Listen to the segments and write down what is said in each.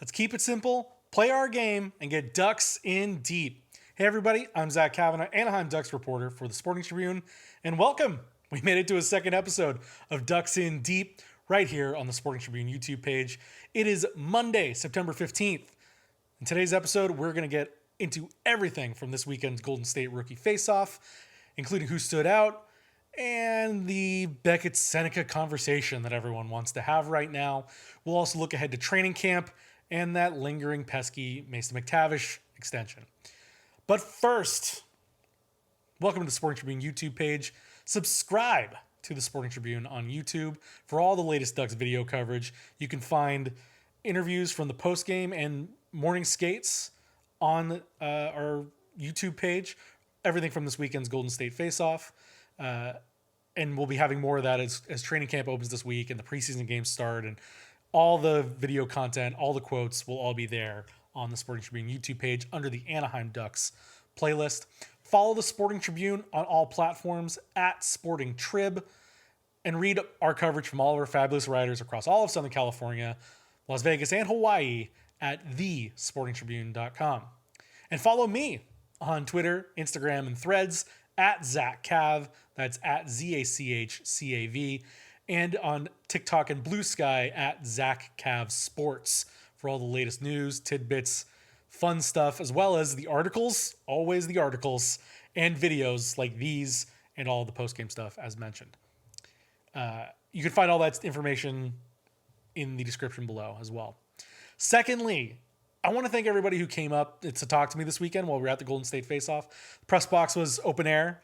Let's keep it simple, play our game, and get Ducks in deep. Hey everybody, I'm Zach Cavanagh, Anaheim Ducks reporter for the Sporting Tribune, and welcome. We made it to a second episode of Ducks in Deep right here on the Sporting Tribune YouTube page. It is Monday, September 15th. In today's episode, we're going to get into everything from this weekend's Golden State Rookie Faceoff, including who stood out, and the Beckett Sennecke conversation that everyone wants to have right now. We'll also look ahead to training camp and that lingering pesky Mason McTavish extension. But first, welcome to the Sporting Tribune YouTube page. Subscribe to the Sporting Tribune on YouTube for all the latest Ducks video coverage. You can find interviews from the postgame and morning skates on our YouTube page. Everything from this weekend's Golden State Faceoff. And we'll be having more of that as training camp opens this week and the preseason games start, and all the video content, all the quotes will all be there on the Sporting Tribune YouTube page under the Anaheim Ducks playlist. Follow the Sporting Tribune on all platforms at Sporting Trib, and read our coverage from all of our fabulous writers across all of Southern California, Las Vegas, and Hawaii at thesportingtribune.com. And follow me on Twitter, Instagram, and Threads at Zach Cav. That's at ZACHCAV. And on TikTok and Blue Sky at Zach Cav Sports for all the latest news, tidbits, fun stuff, as well as the articles, always the articles, and videos like these and all the post-game stuff as mentioned. You can find all that information in the description below as well. Secondly, I want to thank everybody who came up to talk to me this weekend while we were at the Golden State Faceoff. The press box was open air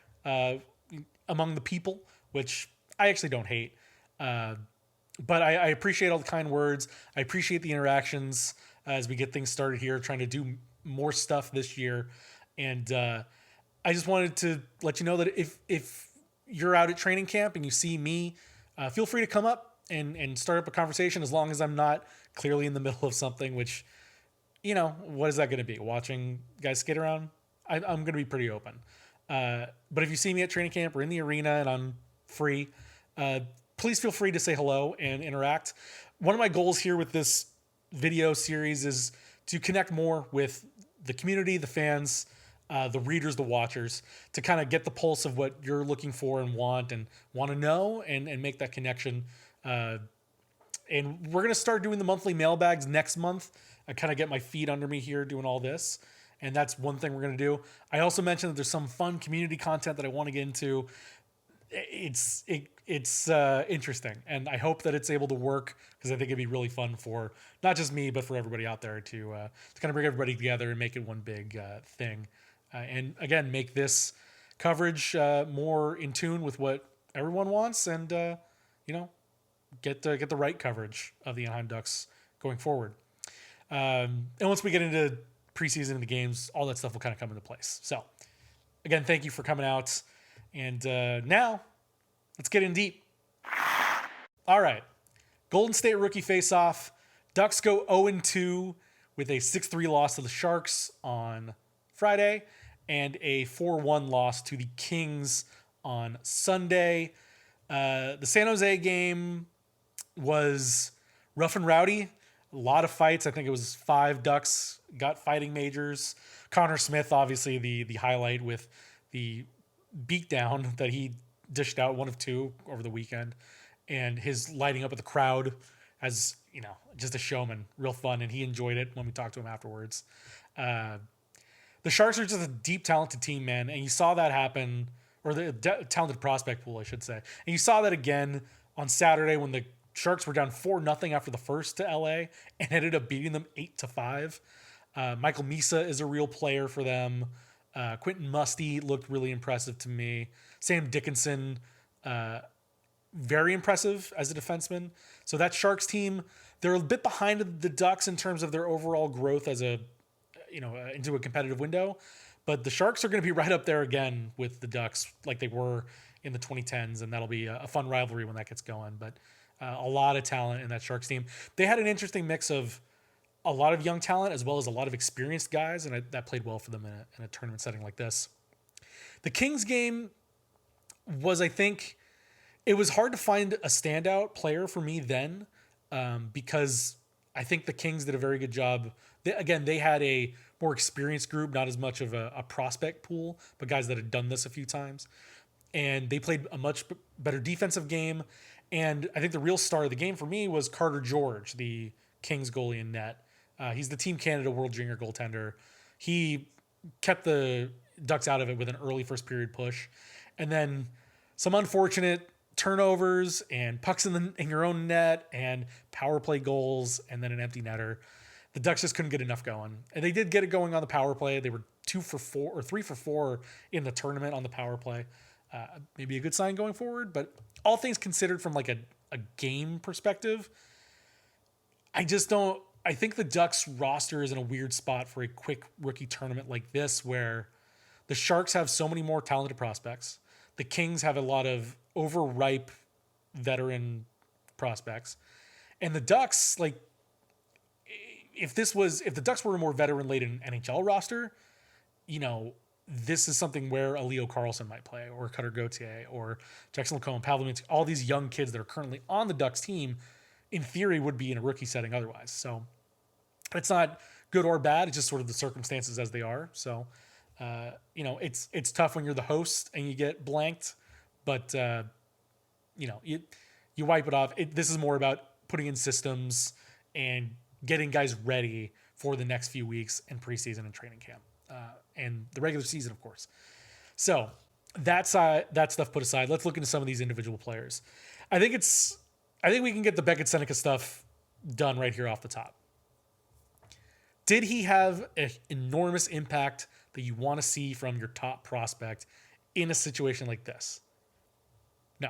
among the people, which I actually don't hate. But I appreciate all the kind words. I appreciate the interactions as we get things started here, trying to do more stuff this year. And I just wanted to let you know that if you're out at training camp and you see me, feel free to come up and start up a conversation, as long as I'm not clearly in the middle of something, which, you know, what is that going to be? Watching guys skate around? I'm going to be pretty open. But if you see me at training camp or in the arena and I'm free, please feel free to say hello and interact. One of my goals here with this video series is to connect more with the community, the fans, the readers, the watchers, to kind of get the pulse of what you're looking for and want to know and make that connection. And we're going to start doing the monthly mailbags next month. I kind of get my feet under me here doing all this. And that's one thing we're going to do. I also mentioned that there's some fun community content that I want to get into. It's interesting, and I hope that it's able to work, because I think it'd be really fun for not just me, but for everybody out there to kind of bring everybody together and make it one big thing. And again, make this coverage more in tune with what everyone wants, and get the right coverage of the Anaheim Ducks going forward. And once we get into preseason and the games, all that stuff will kind of come into place. So again, thank you for coming out. And now let's get in deep. All right. Golden State Rookie Faceoff. Ducks go 0-2 with a 6-3 loss to the Sharks on Friday and a 4-1 loss to the Kings on Sunday. The San Jose game was rough and rowdy. A lot of fights. I think it was 5 Ducks got fighting majors. Connor Smith, obviously the highlight, with the beatdown that he dished out, 1 of 2 over the weekend, and his lighting up at the crowd as, just a showman, real fun. And he enjoyed it when we talked to him afterwards. The Sharks are just a deep, talented team, man. And you saw that happen, or the talented prospect pool, I should say. And you saw that again on Saturday when the Sharks were down 4-0 after the first to LA and ended up beating them 8-5. Michael Misa is a real player for them. Quentin Musty looked really impressive to me. Sam Dickinson, very impressive as a defenseman. So that Sharks team, they're a bit behind the Ducks in terms of their overall growth as into a competitive window. But the Sharks are going to be right up there again with the Ducks, like they were in the 2010s, and that'll be a fun rivalry when that gets going. But a lot of talent in that Sharks team. They had an interesting mix of a lot of young talent as well as a lot of experienced guys, and that played well for them in a tournament setting like this. The Kings game was, I think, it was hard to find a standout player for me then, because I think the Kings did a very good job. They had a more experienced group, not as much of a prospect pool, but guys that had done this a few times. And they played a much better defensive game. And I think the real star of the game for me was Carter George, the Kings goalie in net. He's the Team Canada World Junior goaltender. He kept the Ducks out of it with an early first period push. And then some unfortunate turnovers and pucks in your own net and power play goals and then an empty netter. The Ducks just couldn't get enough going. And they did get it going on the power play. They were 2 for 4 or 3 for 4 in the tournament on the power play. Maybe a good sign going forward, but all things considered from like a game perspective, I think the Ducks roster is in a weird spot for a quick rookie tournament like this, where the Sharks have so many more talented prospects. The Kings have a lot of overripe veteran prospects. And the Ducks, like, if the Ducks were a more veteran-laden NHL roster, this is something where a Leo Carlson might play, or Cutter Gauthier, or Jackson Lacombe, Pavel Minsk, all these young kids that are currently on the Ducks team, in theory, would be in a rookie setting otherwise. So it's not good or bad. It's just sort of the circumstances as they are. So, it's tough when you're the host and you get blanked, but, you wipe it off. This is more about putting in systems and getting guys ready for the next few weeks in preseason and training camp. And the regular season, of course. So that stuff put aside, let's look into some of these individual players. I think we can get the Beckett Sennecke stuff done right here off the top. Did he have an enormous impact that you want to see from your top prospect in a situation like this? No.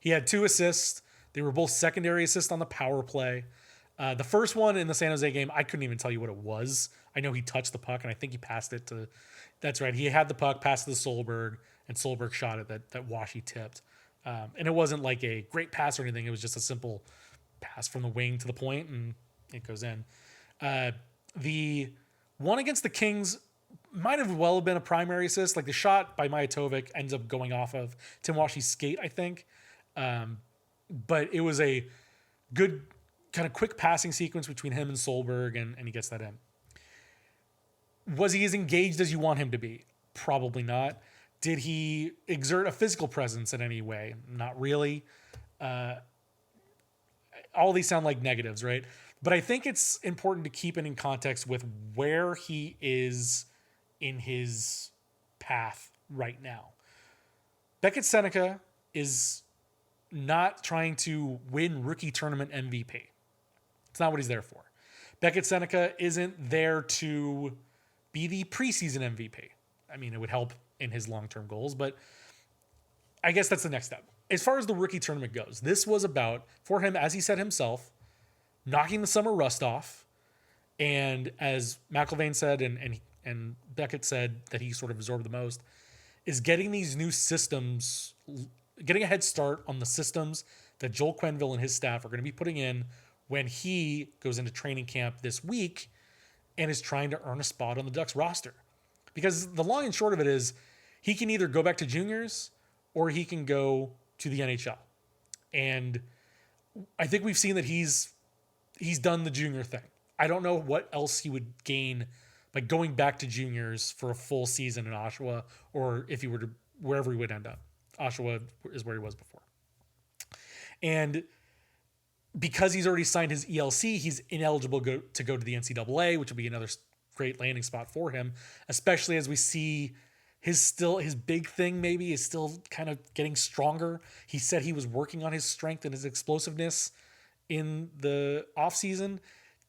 He had 2 assists. They were both secondary assists on the power play. The first one in the San Jose game, I couldn't even tell you what it was. I know he touched the puck, and I think he passed it to... That's right. He had the puck, passed it to Solberg, and Solberg shot it that Washy tipped. And it wasn't like a great pass or anything. It was just a simple pass from the wing to the point, and it goes in. The one against the Kings might have well been a primary assist. Like, the shot by Mijatovic ends up going off of Tim Washy's skate, I think. But it was a good kind of quick passing sequence between him and Solberg, and he gets that in. Was he as engaged as you want him to be? Probably not. Did he exert a physical presence in any way? Not really. All these sound like negatives, right? But I think it's important to keep it in context with where he is in his path right now. Beckett Sennecke is not trying to win rookie tournament MVP. It's not what he's there for. Beckett Sennecke isn't there to be the preseason MVP. I mean, it would help in his long-term goals, but I guess that's the next step. As far as the rookie tournament goes, this was about, for him, as he said himself, knocking the summer rust off. And as McIlvain said, and Beckett said that he sort of absorbed the most, is getting these new systems, getting a head start on the systems that Joel Quenneville and his staff are going to be putting in when he goes into training camp this week and is trying to earn a spot on the Ducks roster. Because the long and short of it is, he can either go back to juniors or he can go to the NHL. And I think we've seen that he's done the junior thing. I don't know what else he would gain by going back to juniors for a full season in Oshawa, or if he were to, wherever he would end up. Oshawa is where he was before. And because he's already signed his ELC, he's ineligible to go to the NCAA, which would be another great landing spot for him, especially as we see his big thing maybe is still kind of getting stronger. He said he was working on his strength and his explosiveness in the offseason.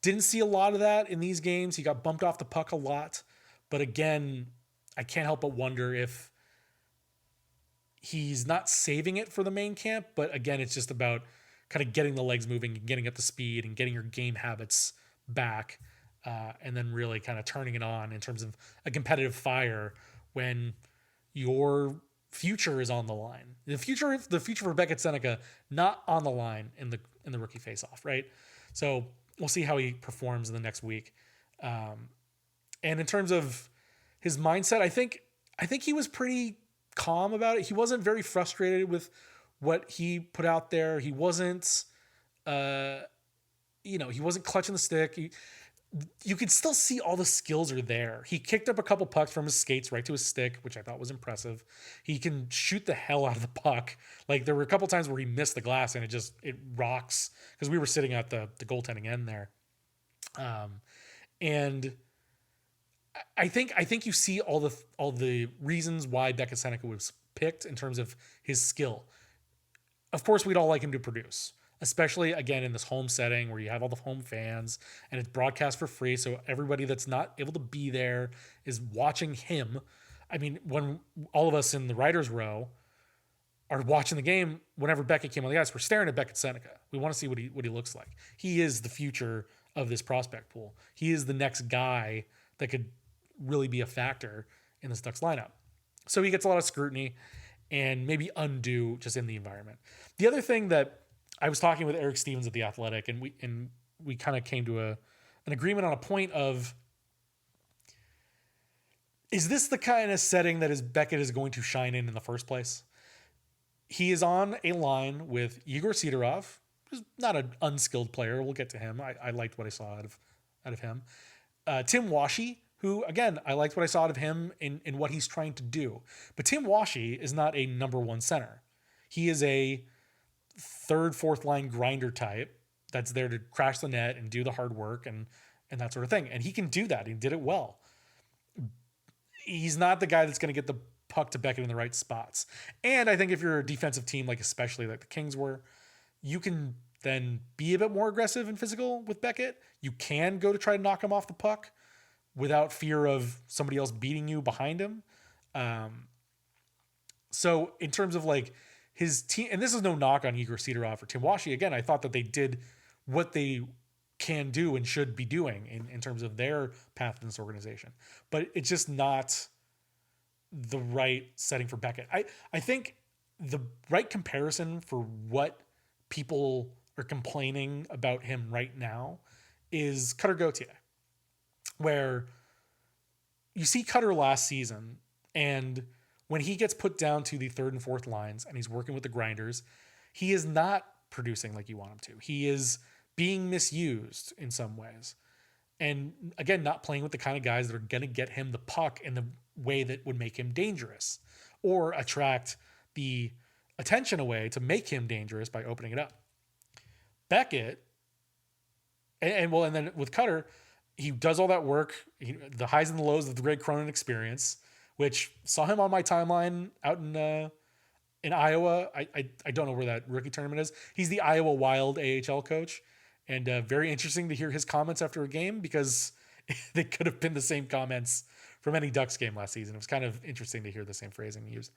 Didn't see a lot of that in these games. He got bumped off the puck a lot. But again, I can't help but wonder if he's not saving it for the main camp. But again, it's just about kind of getting the legs moving and getting up to speed and getting your game habits back. And then really kind of turning it on in terms of a competitive fire when your future is on the line. The future for Beckett Sennecke, not on the line in the rookie faceoff, right? So we'll see how he performs in the next week. And in terms of his mindset, I think he was pretty calm about it. He wasn't very frustrated with what he put out there. He wasn't he wasn't clutching the stick. You could still see all the skills are there. He kicked up a couple pucks from his skates right to his stick, which I thought was impressive. He can shoot the hell out of the puck. Like there were a couple times where he missed the glass and it rocks because we were sitting at the goaltending end there. And I think you see all the reasons why Beckett Sennecke was picked in terms of his skill. Of course, we'd all like him to produce, especially again in this home setting where you have all the home fans and it's broadcast for free. So everybody that's not able to be there is watching him. I mean, when all of us in the writers' row are watching the game, whenever Beckett came on the ice, we're staring at Beckett Sennecke. We want to see what he looks like. He is the future of this prospect pool. He is the next guy that could really be a factor in this Ducks lineup. So he gets a lot of scrutiny and maybe undue just in the environment. The other thing that I was talking with Eric Stevens at The Athletic, and we kind of came to an agreement on a point of, is this the kind of setting that Beckett is going to shine in the first place? He is on a line with Igor Sidorov, who's not an unskilled player. We'll get to him. I liked what I saw out of him. Tim Washy, who, again, I liked what I saw out of him in what he's trying to do. But Tim Washy is not a number one center. He is a third, fourth line grinder type that's there to crash the net and do the hard work and that sort of thing. And he can do that. He did it well. He's not the guy that's going to get the puck to Beckett in the right spots. And I think if you're a defensive team, like especially like the Kings were, you can then be a bit more aggressive and physical with Beckett. You can go to try to knock him off the puck without fear of somebody else beating you behind him. So in terms of like his team, and this is no knock on Igor Sidorov or Tim Washy. Again, I thought that they did what they can do and should be doing in terms of their path in this organization. But it's just not the right setting for Beckett. I think the right comparison for what people are complaining about him right now is Cutter Gauthier, where you see Cutter last season, and when he gets put down to the third and fourth lines and he's working with the grinders, he is not producing like you want him to. He is being misused in some ways. And again, not playing with the kind of guys that are going to get him the puck in the way that would make him dangerous or attract the attention away to make him dangerous by opening it up. Beckett, and then with Cutter, he does all that work, the highs and the lows of the Greg Cronin experience, which saw him on my timeline out in Iowa. I don't know where that rookie tournament is. He's the Iowa Wild AHL coach, and very interesting to hear his comments after a game because they could have been the same comments from any Ducks game last season. It was kind of interesting to hear the same phrasing used.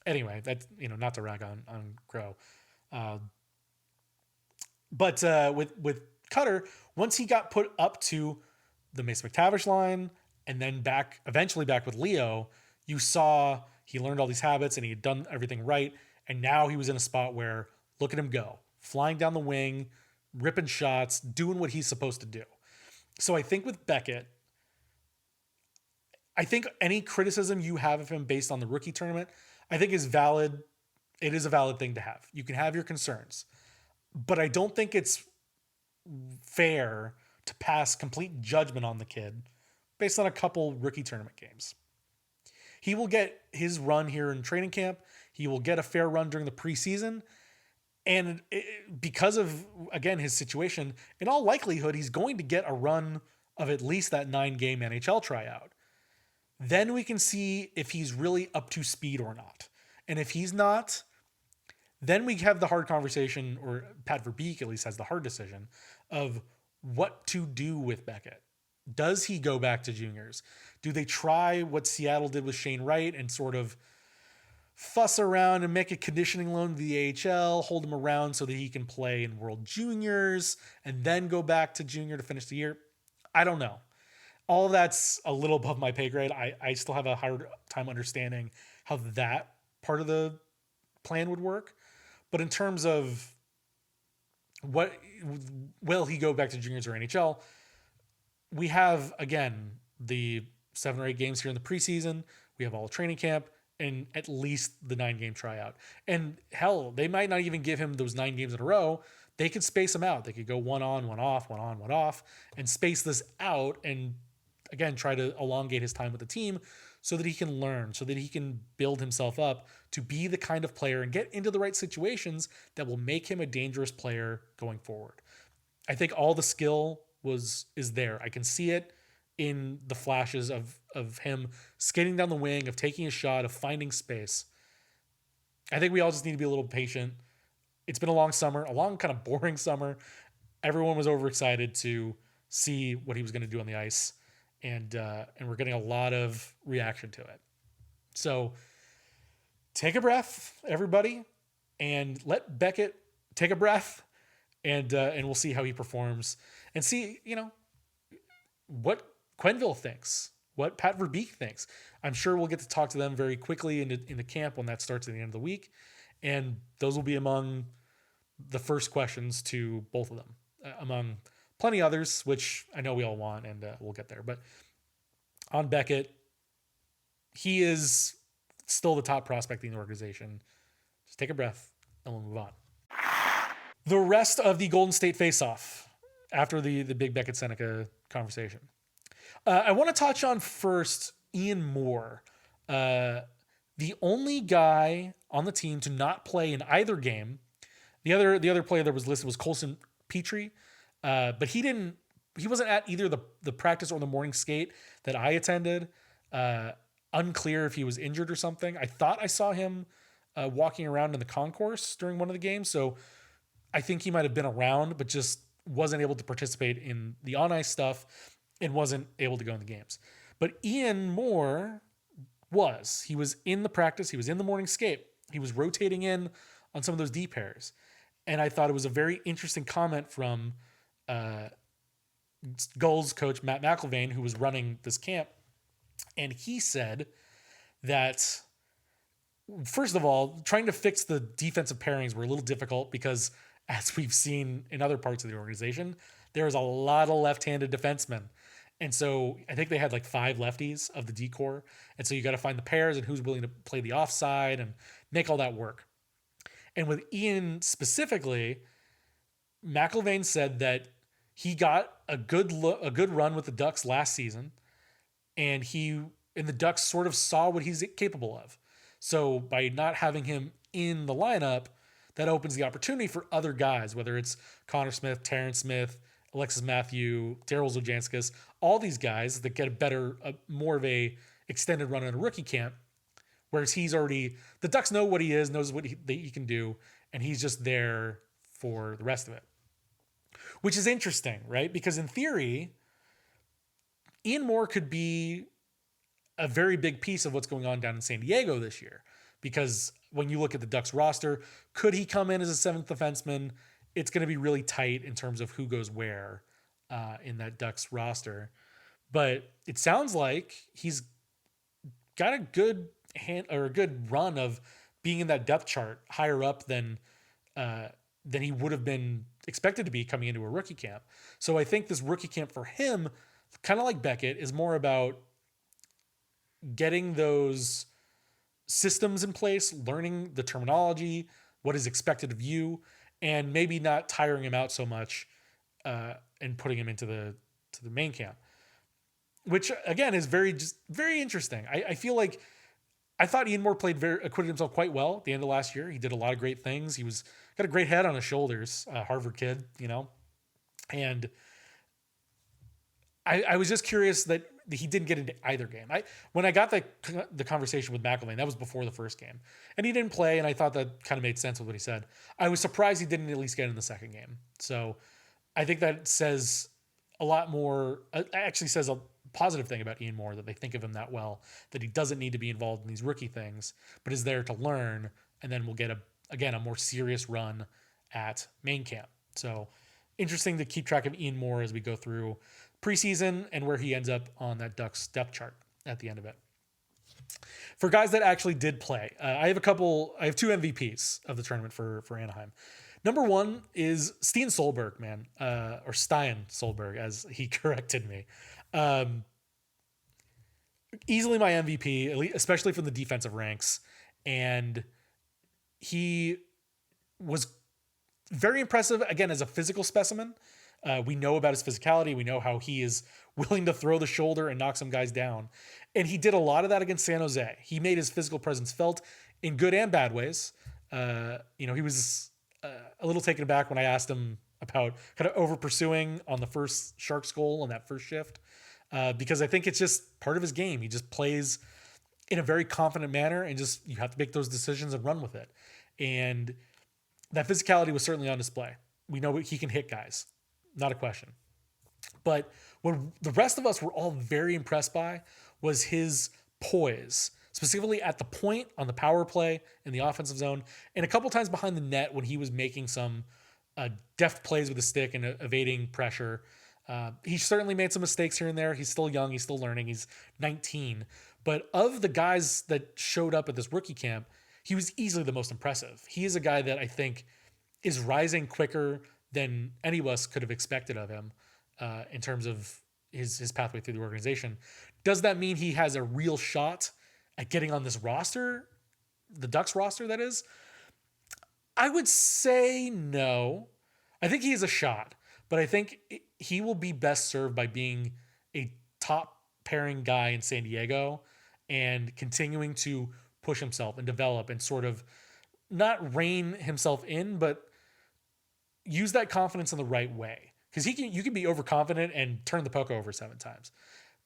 Anyway, that's not to rag on Crow. But with Cutter, once he got put up to the Mason McTavish line and then eventually back with Leo, you saw he learned all these habits and he had done everything right. And now he was in a spot where, look at him go, flying down the wing, ripping shots, doing what he's supposed to do. So I think with Beckett, I think any criticism you have of him based on the rookie tournament, I think is valid. It is a valid thing to have. You can have your concerns, but I don't think it's fair to pass complete judgment on the kid based on a couple rookie tournament games. He will get his run here in training camp. He will get a fair run during the preseason. And because of, again, his situation, in all likelihood, he's going to get a run of at least that 9-game NHL tryout. Then we can see if he's really up to speed or not. And if he's not, then we have the hard conversation, or Pat Verbeek at least has the hard decision of what to do with Beckett. Does he go back to juniors? Do they try what Seattle did with Shane Wright and sort of fuss around and make a conditioning loan to the AHL, hold him around so that he can play in World Juniors and then go back to junior to finish the year? I don't know. All of that's a little above my pay grade. I still have a hard time understanding how that part of the plan would work. But in terms of what will he go back to juniors or NHL, we have, again, the 7 or 8 games here in the preseason. We have all training camp and at least the 9-game tryout. And hell, they might not even give him those 9 games in a row. they could space them out. They could go one on, one off, one on, one off, and space this out and again try to elongate his time with the team so that he can learn, so that he can build himself up to be the kind of player and get into the right situations that will make him a dangerous player going forward. I think all the skill is there. I can see it in the flashes of him skating down the wing, of taking a shot, of finding space. I think we all just need to be a little patient. It's been a long summer, a long kind of boring summer. Everyone was overexcited to see what he was going to do on the ice, and we're getting a lot of reaction to it. So take a breath, everybody, and let Beckett take a breath, and we'll see how he performs, and see what Quenneville thinks, what Pat Verbeek thinks. I'm sure we'll get to talk to them very quickly in the camp when that starts at the end of the week, and those will be among the first questions to both of them, among plenty others, which I know we all want, and we'll get there. But on Beckett, he is still the top prospect in the organization. Just take a breath, and we'll move on. The rest of the Golden State Faceoff after the big Beckett Sennecke conversation. I want to touch on first Ian Moore, the only guy on the team to not play in either game. The other player that was listed was Colson Petrie, but he wasn't at either the practice or the morning skate that I attended. Unclear if he was injured or something. I thought I saw him walking around in the concourse during one of the games, so I think he might have been around, but just wasn't able to participate in the on-ice stuff and wasn't able to go in the games. But Ian Moore was. He was in the practice. He was in the morning skate. He was rotating in on some of those D pairs. And I thought it was a very interesting comment from Gulls coach Matt McIlvaine, who was running this camp. And he said that, first of all, trying to fix the defensive pairings were a little difficult because, as we've seen in other parts of the organization, there's a lot of left-handed defensemen. And so I think they had like 5 lefties of the D-core. And so you got to find the pairs and who's willing to play the offside and make all that work. And with Ian specifically, McIlvaine said that he got a good run with the Ducks last season, and the Ducks sort of saw what he's capable of. So by not having him in the lineup, that opens the opportunity for other guys, whether it's Connor Smith, Terrence Smith, Alexis Matthew, Daryl Zojanskis, all these guys that get more of a extended run in a rookie camp, whereas the Ducks know what he is, knows what he can do, and he's just there for the rest of it. Which is interesting, right? Because in theory, Ian Moore could be a very big piece of what's going on down in San Diego this year. Because when you look at the Ducks roster, could he come in as a 7th defenseman? It's going to be really tight in terms of who goes where in that Ducks roster. But it sounds like he's got a good run of being in that depth chart higher up than he would have been expected to be coming into a rookie camp. So I think this rookie camp for him, kind of like Beckett, is more about getting those systems in place, learning the terminology, what is expected of you, and maybe not tiring him out so much and putting him into the main camp, which again is very interesting. I feel like I thought Ian Moore acquitted himself quite well at the end of last year. He did a lot of great things. He got a great head on his shoulders, Harvard kid, and I was just curious that he didn't get into either game. When I got the conversation with McIlvaine, that was before the first game, and he didn't play, and I thought that kind of made sense with what he said. I was surprised he didn't at least get in the second game. So I think that says a lot more. Actually says a positive thing about Ian Moore, that they think of him that well, that he doesn't need to be involved in these rookie things, but is there to learn, and then we'll get a more serious run at main camp. So interesting to keep track of Ian Moore as we go through preseason and where he ends up on that Ducks depth chart at the end of it. For guys that actually did play, I have two MVPs of the tournament for Anaheim. Number one is Stein Solberg, man, or Stein Solberg, as he corrected me. Easily my MVP, especially from the defensive ranks. And he was very impressive, again, as a physical specimen. We know about his physicality. We know how he is willing to throw the shoulder and knock some guys down. And he did a lot of that against San Jose. He made his physical presence felt in good and bad ways. He was a little taken aback when I asked him about kind of over pursuing on the first Sharks goal on that first shift, because I think it's just part of his game. He just plays in a very confident manner, and just you have to make those decisions and run with it. And that physicality was certainly on display. We know he can hit guys, not a question. But what the rest of us were all very impressed by was his poise, specifically at the point on the power play in the offensive zone, and a couple times behind the net when he was making some deft plays with the stick and evading pressure. He certainly made some mistakes here and there. He's still young. He's still learning. He's 19. But of the guys that showed up at this rookie camp, he was easily the most impressive. He is a guy that I think is rising quicker than any of us could have expected of him in terms of his pathway through the organization. Does that mean he has a real shot at getting on this roster, the Ducks roster, that is? I would say no. I think he has a shot, but I think he will be best served by being a top pairing guy in San Diego and continuing to push himself and develop and sort of not rein himself in, but use that confidence in the right way. Because you can be overconfident and turn the puck over 7 times.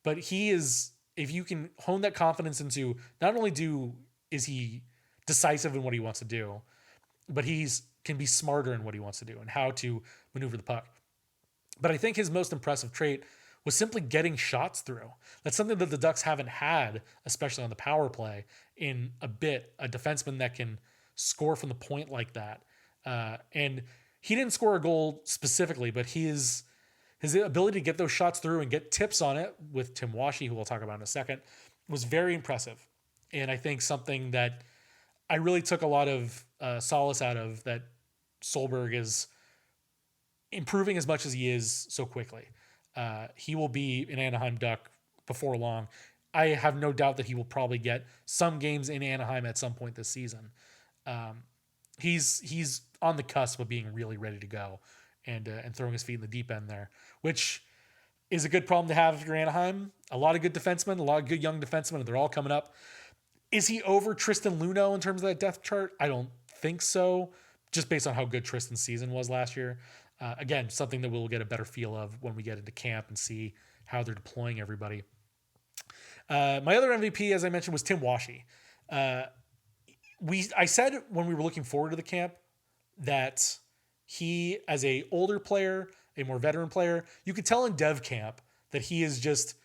But if you can hone that confidence into not only is he decisive in what he wants to do, but can be smarter in what he wants to do and how to maneuver the puck. But I think his most impressive trait was simply getting shots through. That's something that the Ducks haven't had, especially on the power play, in a bit. A defenseman that can score from the point like that. And he didn't score a goal specifically, but his ability to get those shots through and get tips on it with Tim Washy, who we'll talk about in a second, was very impressive. And I think something that I really took a lot of solace out of, that Solberg is improving as much as he is so quickly. He will be an Anaheim Duck before long. I have no doubt that he will probably get some games in Anaheim at some point this season. He's on the cusp of being really ready to go and throwing his feet in the deep end there, which is a good problem to have if you're Anaheim. A lot of good defensemen, a lot of good young defensemen, and they're all coming up. Is he over Tristan Luneau in terms of that depth chart? I don't think so, just based on how good Tristan's season was last year. Again, something that we'll get a better feel of when we get into camp and see how they're deploying everybody. My other MVP, as I mentioned, was Tim Washy. I said when we were looking forward to the camp that he, as a older player, a more veteran player, you could tell in dev camp that he is just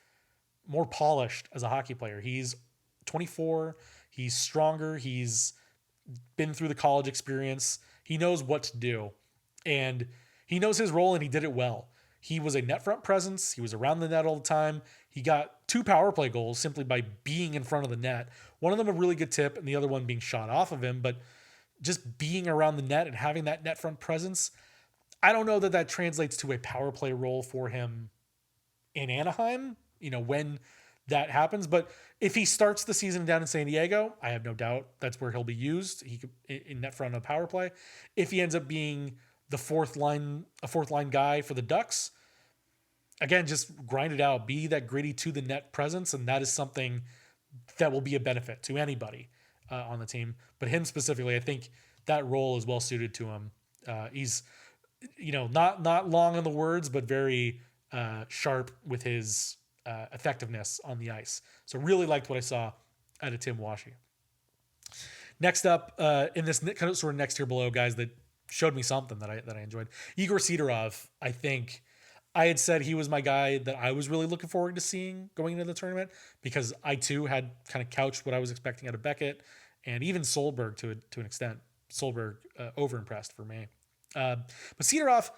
more polished as a hockey player. He's 24. He's stronger. He's been through the college experience. He knows what to do. And he knows his role, and he did it well. He was a net front presence. He was around the net all the time. He got 2 power play goals simply by being in front of the net. One of them a really good tip, and the other one being shot off of him. But just being around the net and having that net front presence, I don't know that translates to a power play role for him in Anaheim, when that happens. But if he starts the season down in San Diego, I have no doubt that's where he'll be used. He could in net front of power play. If he ends up being a fourth line guy for the Ducks, again, just grind it out, be that gritty to the net presence. And that is something that will be a benefit to anybody on the team, but him specifically, I think that role is well suited to him. He's, not long on the words, but very sharp with his effectiveness on the ice. So really liked what I saw out of Tim Washy. Next up, in this kind of sort of next tier below, guys that showed me something that I enjoyed. Igor Sidorov, I think I had said he was my guy that I was really looking forward to seeing going into the tournament, because I too had kind of couched what I was expecting out of Beckett and even Solberg to an extent. Solberg overimpressed for me. But Sidorov,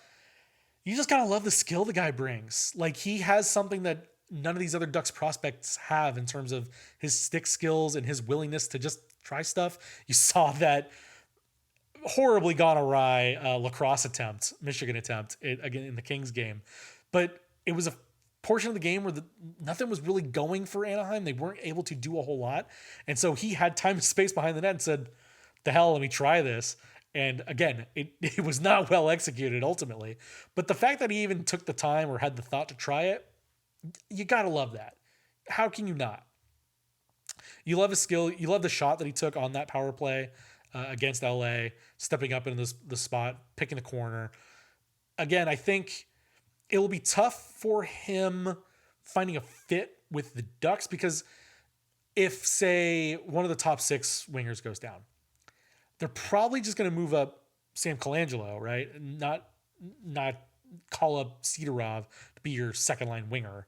you just gotta love the skill the guy brings. Like, he has something that none of these other Ducks prospects have in terms of his stick skills and his willingness to just try stuff. You saw that horribly gone awry Michigan attempt again in the Kings game. But it was a portion of the game where nothing was really going for Anaheim. They weren't able to do a whole lot. And so he had time and space behind the net and said, the hell, let me try this. And again, it was not well executed ultimately. But the fact that he even took the time or had the thought to try it, you got to love that. How can you not? You love his skill. You love the shot that he took on that power play against LA, stepping up into the spot, picking the corner. Again, I think it will be tough for him finding a fit with the Ducks because if, say, one of the top 6 wingers goes down, they're probably just going to move up Sam Colangelo, right? Not call up Sidorov to be your second line winger.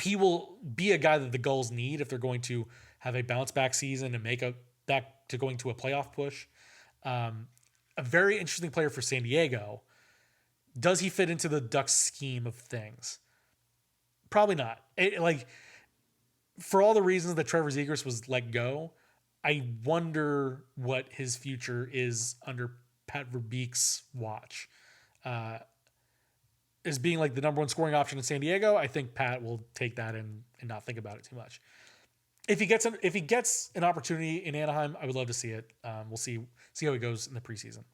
He will be a guy that the Gulls need if they're going to have a bounce back season and make a back to going to a playoff push. A very interesting player for San Diego. Does he fit into the Ducks scheme of things? Probably not. For all the reasons that Trevor Zegras was let go, I wonder what his future is under Pat Verbeek's watch. As being like the number 1 scoring option in San Diego, I think Pat will take that and not think about it too much. If he gets an opportunity in Anaheim, I would love to see it. We'll see how he goes in the preseason.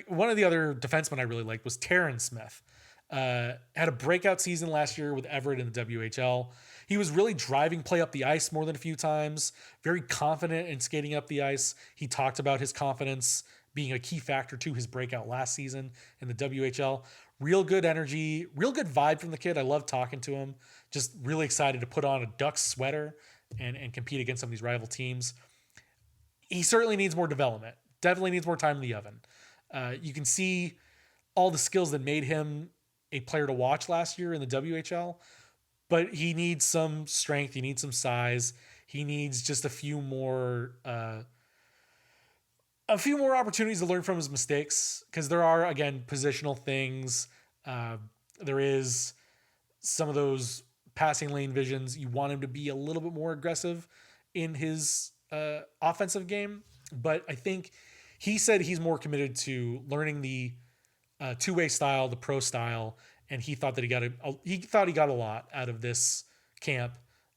One of the other defensemen I really liked was Terrence Smith. Had a breakout season last year with Everett in the WHL. He was really driving play up the ice more than a few times, very confident in skating up the ice. He talked about his confidence being a key factor to his breakout last season in the WHL. Real good energy, real good vibe from the kid. I love talking to him. Just really excited to put on a Ducks sweater and compete against some of these rival teams. He certainly needs more development. Definitely needs more time in the oven. You can see all the skills that made him a player to watch last year in the WHL, but he needs some strength. He needs some size. He needs just a few more opportunities to learn from his mistakes, because there are, again, positional things. There is some of those passing lane visions. You want him to be a little bit more aggressive in his offensive game, but I think he said he's more committed to learning the two-way style, the pro style, and he thought that he got a lot out of this camp,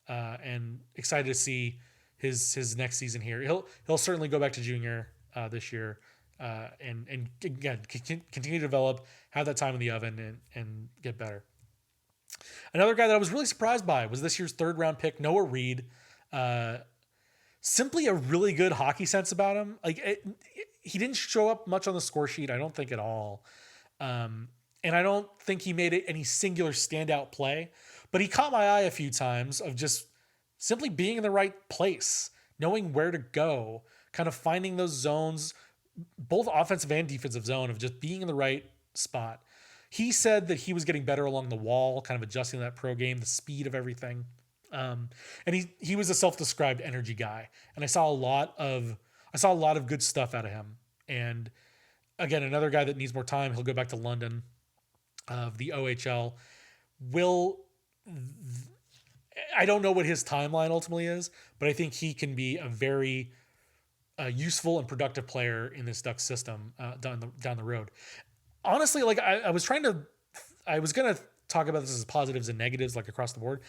and excited to see his next season here. He'll certainly go back to junior this year, and again continue to develop, have that time in the oven, and get better. Another guy that I was really surprised by was this year's 3rd round pick, Noah Reed. Simply a really good hockey sense about him. He didn't show up much on the score sheet, I don't think, at all. And I don't think he made it any singular standout play, but he caught my eye a few times of just simply being in the right place, knowing where to go, kind of finding those zones, both offensive and defensive zone, of just being in the right spot. He said that he was getting better along the wall, kind of adjusting to that pro game, the speed of everything. And he was a self-described energy guy. And I saw a lot of good stuff out of him. And again, another guy that needs more time. He'll go back to London of the OHL. I don't know what his timeline ultimately is, but I think he can be a very useful and productive player in this Ducks system down the road. Honestly, I was going to talk about this as positives and negatives, across the board.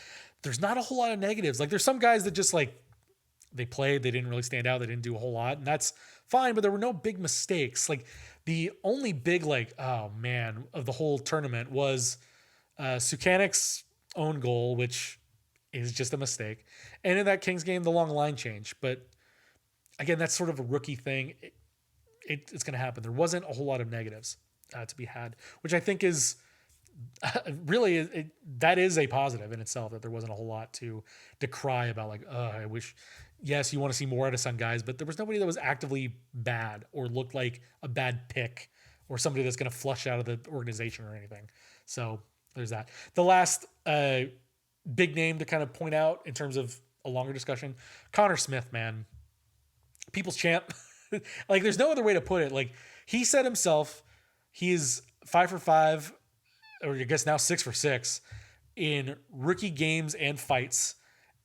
There's not a whole lot of negatives. There's some guys that just they played, they didn't really stand out, they didn't do a whole lot, and that's fine, but there were no big mistakes. The only big, of the whole tournament was Sukanek's own goal, which is just a mistake. And in that Kings game, the long line change. But again, that's sort of a rookie thing. It's going to happen. There wasn't a whole lot of negatives to be had, which I think is really, that is a positive in itself, that there wasn't a whole lot to decry about. I wish, yes, you want to see more out of some guys, but there was nobody that was actively bad or looked like a bad pick or somebody that's going to flush out of the organization or anything. So there's that. The last big name to kind of point out in terms of a longer discussion, Connor Smith, man, people's champ. There's no other way to put it. He said himself, he is 5 for 5, or I guess now 6 for 6 in rookie games and fights.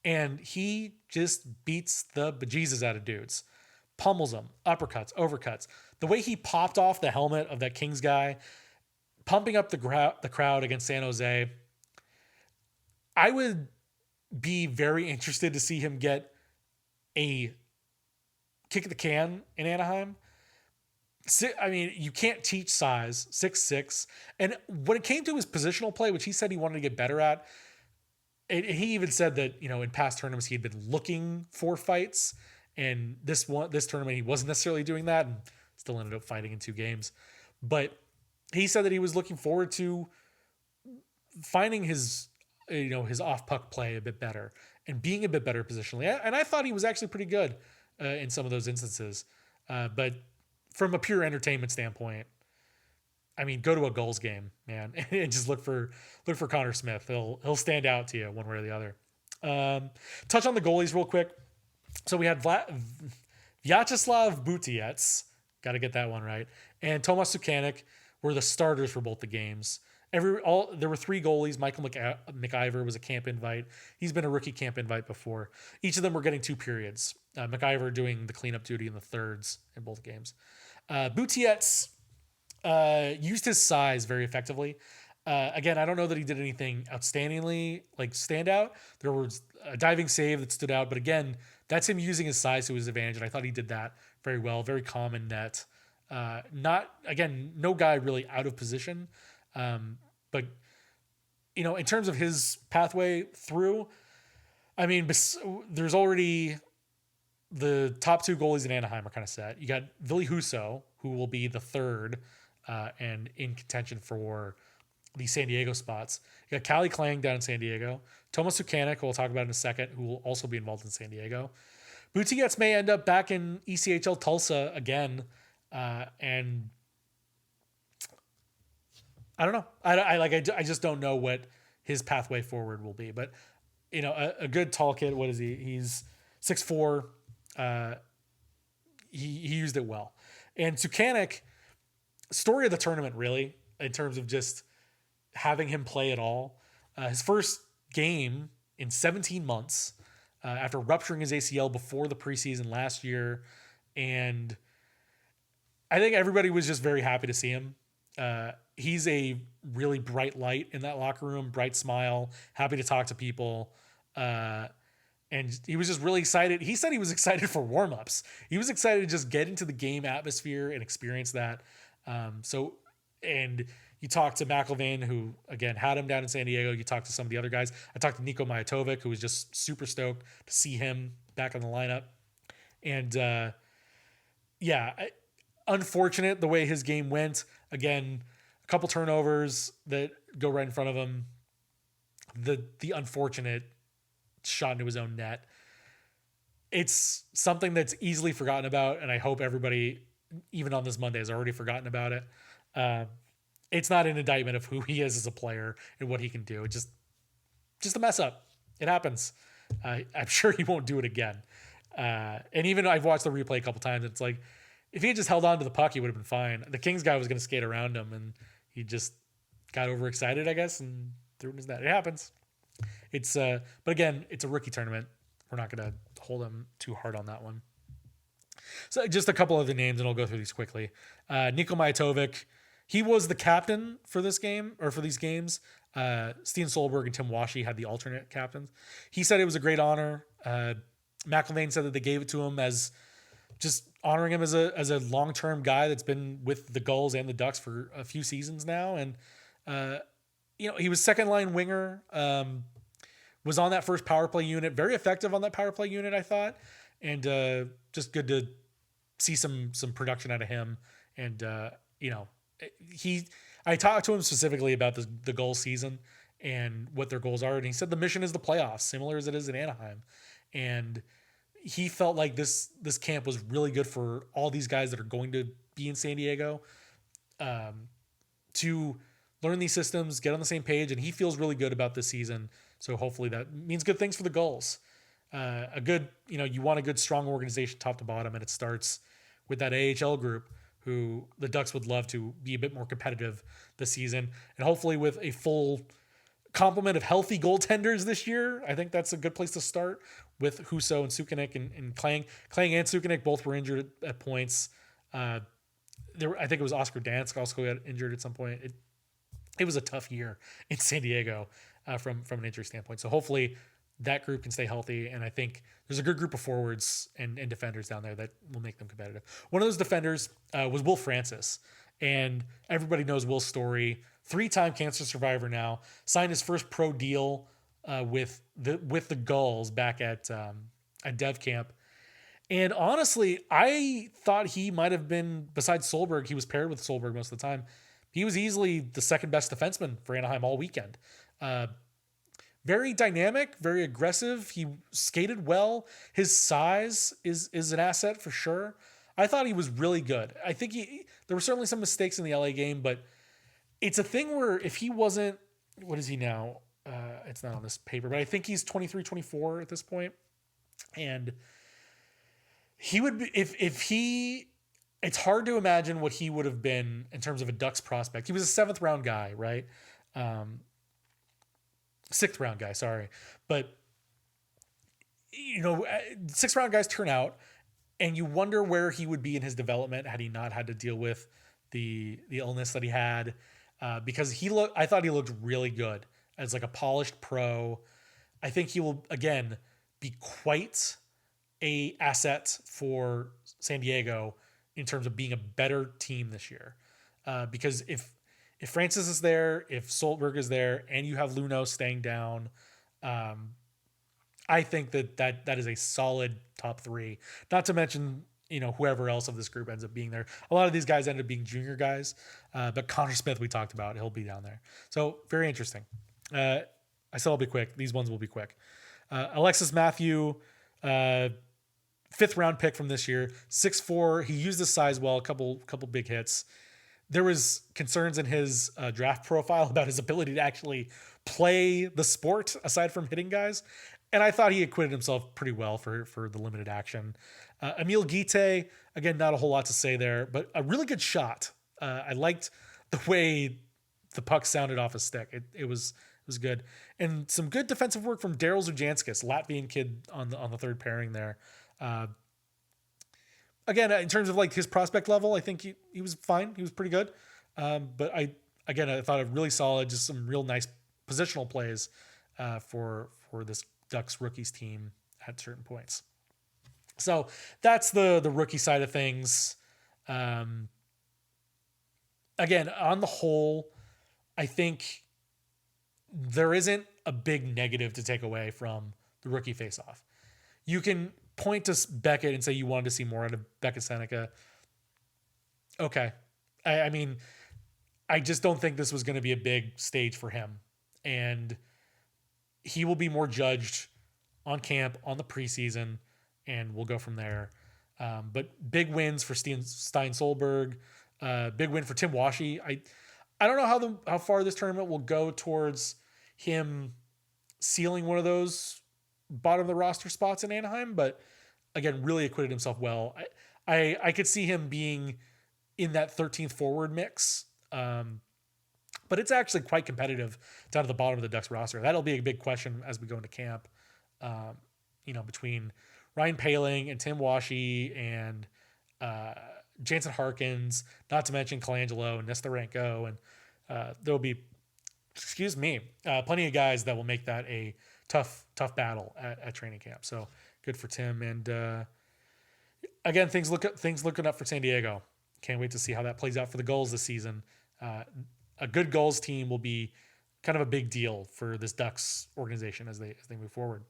And he just beats the bejesus out of dudes, pummels them, uppercuts, overcuts. The way he popped off the helmet of that Kings guy, pumping up the crowd against San Jose. I would be very interested to see him get a kick the can in Anaheim. I mean, you can't teach size, 6'6". And when it came to his positional play, which he said he wanted to get better at, and he even said that, in past tournaments, he had been looking for fights. And this tournament, he wasn't necessarily doing that and still ended up fighting in 2 games. But he said that he was looking forward to finding his off puck play a bit better and being a bit better positionally. And I thought he was actually pretty good in some of those instances. But from a pure entertainment standpoint, I mean, go to a goals game, man, and just look for Connor Smith. He'll stand out to you one way or the other. Touch on the goalies real quick. So we had Vyacheslav Butiets, got to get that one right, and Tomas Sukanik were the starters for both the games. There were 3 goalies. Michael McIver was a camp invite. He's been a rookie camp invite before. Each of them were getting 2 periods. McIver doing the cleanup duty in the thirds in both games. Butiets used his size very effectively. Again, I don't know that he did anything outstandingly like stand out. There was a diving save that stood out, but again, that's him using his size to his advantage, and I thought he did that very well. Very calm in net. No guy really out of position. But in terms of his pathway through, I mean, there's already the top 2 goalies in Anaheim are kind of set. You got Ville Husso, who will be the third and in contention for the San Diego spots. You got Callie Klang down in San Diego. Tomas Sukanik, who we'll talk about in a second, who will also be involved in San Diego. Butiets may end up back in ECHL Tulsa again. And I don't know. I just don't know what his pathway forward will be. But, a good tall kid. What is he? He's 6'4". He used it well. And Sukanik, story of the tournament, really, in terms of just having him play at all. His first game in 17 months after rupturing his ACL before the preseason last year. And I think everybody was just very happy to see him. He's a really bright light in that locker room, bright smile, happy to talk to people. And he was just really excited. He said he was excited for warmups. He was excited to just get into the game atmosphere and experience that. And you talked to McIlvain, who, again, had him down in San Diego. You talked to some of the other guys. I talked to Niko Majatovic, who was just super stoked to see him back in the lineup. And, unfortunate the way his game went. Again, a couple turnovers that go right in front of him. The unfortunate shot into his own net. It's something that's easily forgotten about, and I hope everybody, even on this Monday, has already forgotten about it. It's not an indictment of who he is as a player and what he can do. It's just a mess up. It happens. I'm sure he won't do it again. And even I've watched the replay a couple times. It's like, if he had just held on to the puck, he would have been fine. The Kings guy was going to skate around him, and he just got overexcited, I guess, and threw it in his net. It happens. But again, it's a rookie tournament. We're not going to hold him too hard on that one. So just a couple of the names, and I'll go through these quickly. Niko Majatovic, he was the captain for this game, or for these games. Steven Solberg and Tim Washi had the alternate captains. He said it was a great honor. McIlvain said that they gave it to him as just honoring him as a long-term guy that's been with the Gulls and the Ducks for a few seasons now. And, he was second-line winger, was on that first power play unit, very effective on that power play unit, I thought. And just good to see some production out of him. And, I talked to him specifically about the goal season and what their goals are. And he said the mission is the playoffs, similar as it is in Anaheim. And he felt like this camp was really good for all these guys that are going to be in San Diego to learn these systems, get on the same page. And he feels really good about this season. So hopefully that means good things for the Gulls. You want a good, strong organization top to bottom. And it starts with that AHL group, who the Ducks would love to be a bit more competitive this season. And hopefully with a full complement of healthy goaltenders this year, I think that's a good place to start with Husso and Sukanik and Klang. Klang and Sukanik both were injured at points. I think it was Oscar Dansk also got injured at some point. It was a tough year in San Diego from an injury standpoint. So hopefully that group can stay healthy. And I think there's a good group of forwards and defenders down there that will make them competitive. One of those defenders was Will Francis. And everybody knows Will's story. 3-time cancer survivor now. Signed his first pro deal with the Gulls back at Dev Camp. And honestly, I thought he might have been, besides Solberg, he was paired with Solberg most of the time. He was easily the second best defenseman for Anaheim all weekend. Very dynamic, very aggressive. He skated well. His size is an asset for sure. I thought he was really good. I think there were certainly some mistakes in the LA game, but it's a thing where if he wasn't, what is he now? It's not on this paper, but I think he's 23, 24 at this point. And he would be, if he, it's hard to imagine what he would have been in terms of a Ducks prospect. He was a 7th round guy, right? 6th round guy, sorry. But, 6th round guys turn out, and you wonder where he would be in his development had he not had to deal with the illness that he had. Because I thought he looked really good as like a polished pro. I think he will, again, be quite a asset for San Diego in terms of being a better team this year. Because if Francis is there, if Solberg is there, and you have Luno staying down, I think that is a solid top 3. Not to mention, whoever else of this group ends up being there. A lot of these guys ended up being junior guys, but Connor Smith we talked about, he'll be down there. So very interesting. I said I'll be quick. These ones will be quick. Alexis Matthew, 5th round pick from this year, 6'4". He used his size well, a couple big hits. There was concerns in his draft profile about his ability to actually play the sport aside from hitting guys. And I thought he acquitted himself pretty well for the limited action. Emil Guite, again, not a whole lot to say there, but a really good shot. I liked the way the puck sounded off his stick. It was good. And some good defensive work from Daryl Zujanskis, Latvian kid on the third pairing there. Again, in terms of like his prospect level, I think he was fine. He was pretty good. But I thought it really solid, just some real nice positional plays for this Ducks rookies team at certain points. So that's the rookie side of things. Again, on the whole, I think there isn't a big negative to take away from the rookie faceoff. You can point to Beckett and say you wanted to see more out of Beckett Sennecke. Okay. I mean, I just don't think this was going to be a big stage for him. And he will be more judged on camp, on the preseason, and we'll go from there. But big wins for Stein Solberg. Big win for Tim Washy. I don't know how far this tournament will go towards him sealing one of those bottom of the roster spots in Anaheim, but again, really acquitted himself well. I could see him being in that 13th forward mix. But it's actually quite competitive down to the bottom of the Ducks roster. That'll be a big question as we go into camp. Between Ryan Poehling and Tim Washy and Jansen Harkins, not to mention Colangelo and Nestorenko, and there'll be, plenty of guys that will make that a tough battle at training camp. So good for Tim. And again, things looking up for San Diego. Can't wait to see how that plays out for the Gulls this season. A good Gulls team will be kind of a big deal for this Ducks organization as they move forward.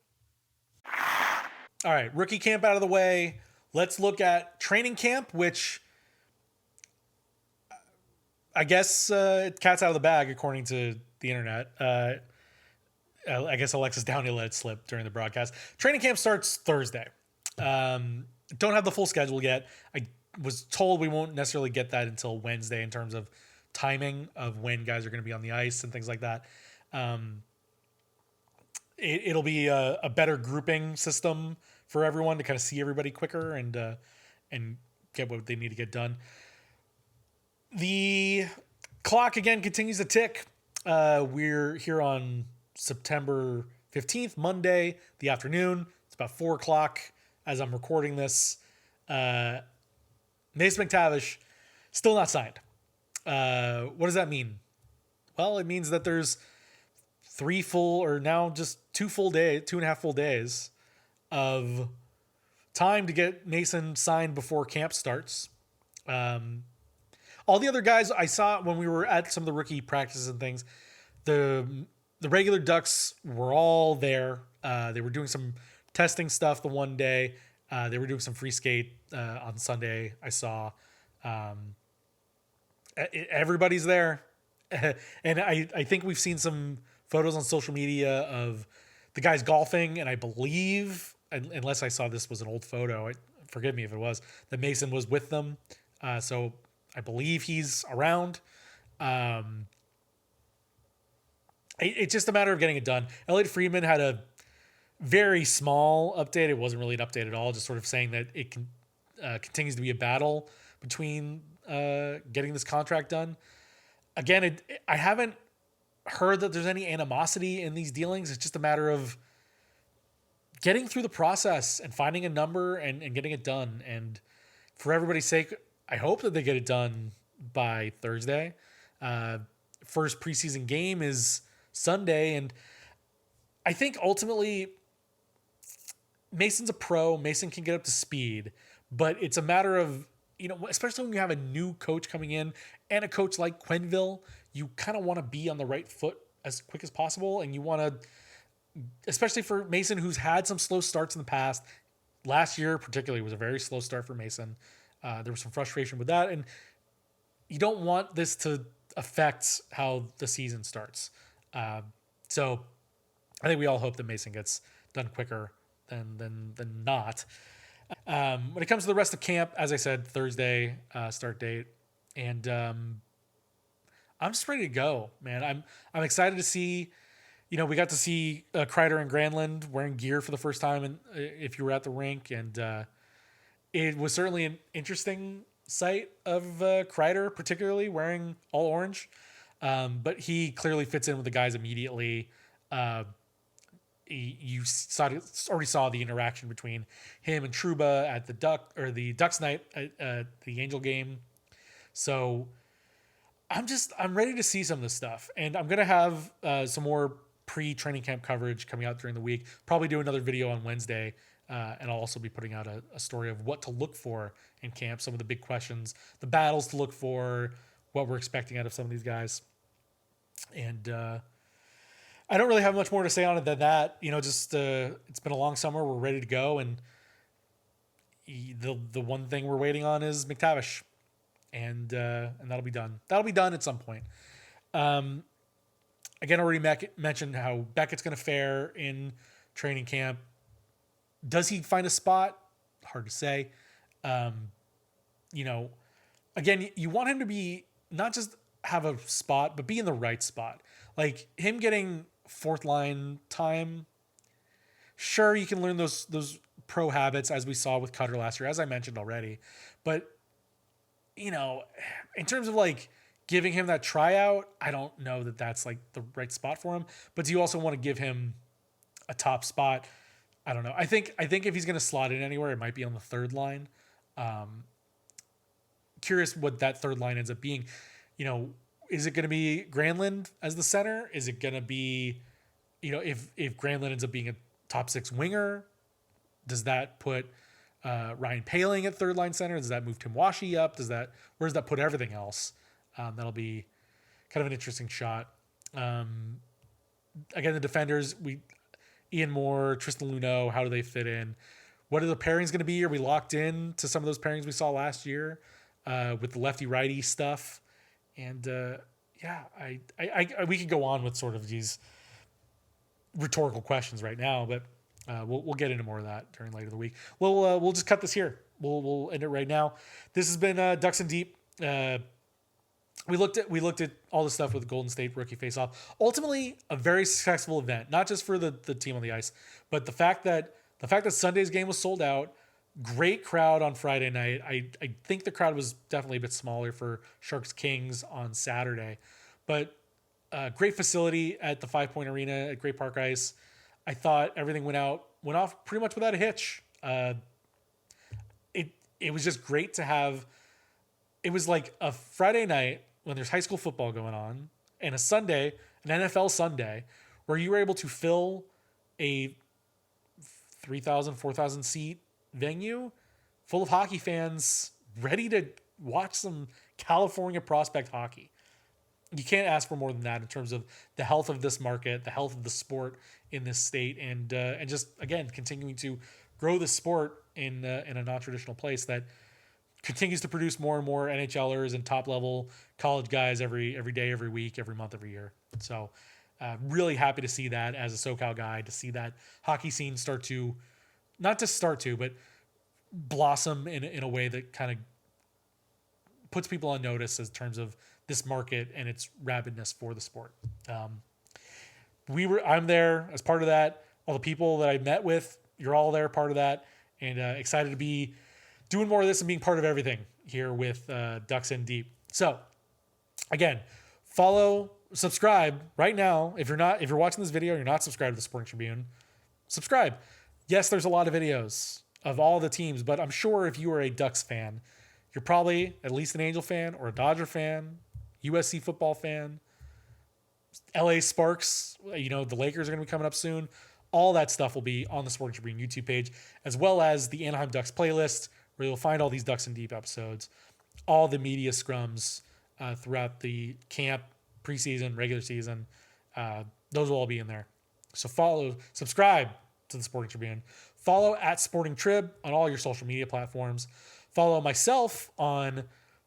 All right, rookie camp out of the way. Let's look at training camp, which I guess cat's out of the bag according to the internet. I guess Alexis Downey let it slip during the broadcast. Training camp starts Thursday. Don't have the full schedule yet. I was told we won't necessarily get that until Wednesday in terms of timing of when guys are going to be on the ice and things like that. It'll be a better grouping system for everyone to kind of see everybody quicker and get what they need to get done. The clock again continues to tick. We're here on September 15th, Monday, the afternoon. It's about 4:00 as I'm recording this. Mason McTavish still not signed. What does that mean? Well, it means that there's 3 full, or now just 2.5 full days of time to get Mason signed before camp starts. All the other guys I saw when we were at some of the rookie practices and things, the regular Ducks were all there. They were doing some testing stuff the one day. They were doing some free skate on Sunday. I saw everybody's there. And I think we've seen some photos on social media of the guys golfing. And I believe, unless I saw this was an old photo, forgive me if it was, that Mason was with them. So I believe he's around. It's just a matter of getting it done. Elliot Friedman had a very small update. It wasn't really an update at all, just sort of saying that it continues to be a battle between getting this contract done. Again, I haven't heard that there's any animosity in these dealings. It's just a matter of getting through the process and finding a number and getting it done. And for everybody's sake, I hope that they get it done by Thursday. First preseason game is Sunday. And I think ultimately Mason's a pro. Mason can get up to speed, but it's a matter of, especially when you have a new coach coming in and a coach like Quenneville, you kind of want to be on the right foot as quick as possible. And you want to, especially for Mason, who's had some slow starts in the past. Last year particularly was a very slow start for Mason. There was some frustration with that. And you don't want this to affect how the season starts. So I think we all hope that Mason gets done quicker than not. When it comes to the rest of camp, as I said, Thursday start date, and I'm just ready to go, man. I'm excited to see. We got to see Kreider and Granlund wearing gear for the first time, and if you were at the rink, and it was certainly an interesting sight of Kreider, particularly wearing all orange. But he clearly fits in with the guys immediately. You already saw the interaction between him and Trouba at the Ducks night at the Angel game. So I'm ready to see some of this stuff, and I'm gonna have some more pre-training camp coverage coming out during the week. Probably do another video on Wednesday, and I'll also be putting out a story of what to look for in camp, some of the big questions, the battles to look for, what we're expecting out of some of these guys, and. I don't really have much more to say on it than that. Just it's been a long summer. We're ready to go, and the one thing we're waiting on is McTavish, and that'll be done. That'll be done at some point. Again, I already mentioned how Beckett's going to fare in training camp. Does he find a spot? Hard to say. Again, you want him to be not just have a spot, but be in the right spot. Like him getting fourth line time, sure, you can learn those pro habits as we saw with Cutter last year, as I mentioned already. But, in terms of like giving him that tryout, I don't know that that's like the right spot for him. But do you also want to give him a top spot? I don't know. I think if he's going to slot in anywhere, it might be on the third line. Curious what that third line ends up being. Is it going to be Granlund as the center? Is it going to be, if Granlund ends up being a top six winger, does that put Ryan Poehling at third line center? Does that move Tim Washi up? Where does that put everything else? That'll be kind of an interesting shot. Again, the defenders, Ian Moore, Tristan Luneau, how do they fit in? What are the pairings going to be? Are we locked in to some of those pairings we saw last year with the lefty-righty stuff? And we could go on with sort of these rhetorical questions right now, but we'll get into more of that during later the week. We'll just cut this here. We'll end it right now. This has been Ducks in Deep. We looked at all the stuff with the Golden State Rookie Faceoff. Ultimately, a very successful event, not just for the team on the ice, but the fact that Sunday's game was sold out. Great crowd on Friday night. I think the crowd was definitely a bit smaller for Sharks Kings on Saturday, but great facility at the 5 Point Arena at Great Park Ice. I thought everything went off pretty much without a hitch. It was just great to have. It was like a Friday night when there's high school football going on, and a Sunday, an NFL Sunday, where you were able to fill a 3,000, 4,000 seat venue full of hockey fans ready to watch some California prospect hockey. You can't ask for more than that in terms of the health of this market, the health of the sport in this state, and just, again, continuing to grow the sport in a non-traditional place that continues to produce more and more NHLers and top-level college guys every day, every week, every month, every year. So really happy to see that as a SoCal guy, to see that hockey scene but blossom in a way that kind of puts people on notice in terms of this market and its rabidness for the sport. I'm there as part of that. All the people that I met with, you're all there, part of that, and excited to be doing more of this and being part of everything here with Ducks in Deep. So again, subscribe right now. If you're watching this video, you're not subscribed to the Sporting Tribune, subscribe. Yes, there's a lot of videos of all the teams, but I'm sure if you are a Ducks fan, you're probably at least an Angel fan or a Dodger fan, USC football fan, LA Sparks, the Lakers are going to be coming up soon. All that stuff will be on the Sporting Tribune YouTube page, as well as the Anaheim Ducks playlist, where you'll find all these Ducks in Deep episodes, all the media scrums throughout the camp, preseason, regular season. Those will all be in there. So subscribe to the Sporting Tribune. Follow at Sporting Trib on all your social media platforms. Follow myself on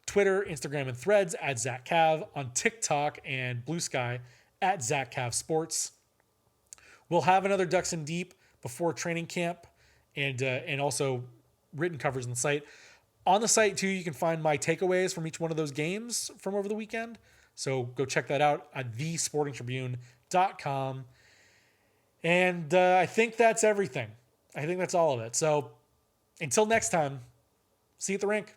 Twitter, Instagram, and Threads at Zach Cav, on TikTok and Blue Sky at Zach Cav Sports. We'll have another Ducks in Deep before training camp, and also written covers on the site. On the site, too, you can find my takeaways from each one of those games from over the weekend. So go check that out at thesportingtribune.com. And I think that's everything. I think that's all of it. So until next time, see you at the rink.